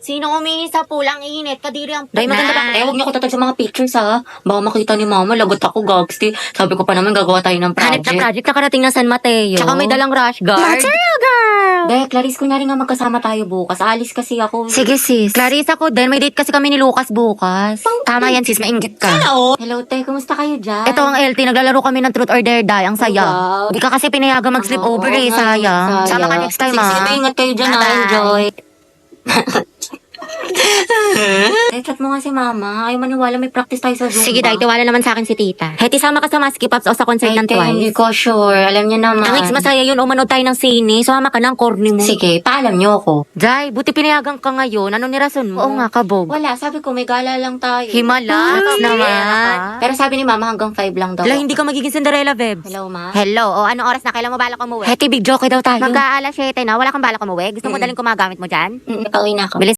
Sino umihi sa pulang init? Kadiri ang Day, maganda ba? Eh, huwag niyo ko tatag sa mga pictures, ha? Baka makita ni mama, lagot ako, gagsti. Sabi ko pa naman, gagawa tayo ng Hanip project. na project na karating ng San Mateo. Tsaka may dalang rush guard. Material girl! Day, Clarice, kunyari nga magkasama tayo bukas. Alis kasi ako. Sige sis. Clarice ako din. May date kasi kami ni Lucas bukas. Tama yan sis, mainggit ka. Hello, te. Kumusta kayo dyan? Ito ang LT, naglalaro kami ng Truth or Dare Die. Ang saya. Wow. Hindi ka kasi pinayagan mag-sleep over eh, sayang. Sama ka next time Sige, ah. ingat kayo dyan, ha? Bye-bye. Enjoy. Chat mo nga si mama. Ayaw maniwala, may practice tayo sa Zumba. Sige Day, tiwala naman sa akin si tita. Heti, sama ka sa Maski Pops o sa concert ng Te, hindi Twice. ko sure. Alam niyo naman. Ang ex masaya yun, umanood tayo ng sine. Sumama ka ng corny mo. Sige, paalam niyo ako. Day, buti pinayagan ka ngayon. Anong nirason mo? Oo nga, kabog. Wala, sabi ko may gala lang tayo. Himala, naman. Pero sabi ni mama hanggang 5 lang daw. Wala, hindi ka magiging Cinderella, Bebs. Hello, ma. Hello, o anong oras na? Kailan mo balak umuwi? Heti, big joke daw tayo. Mag-aalas 7 na, wala kang balak umuwi? Gusto mo daling kumagamit mo dyan? Pauwi na ako. Bilis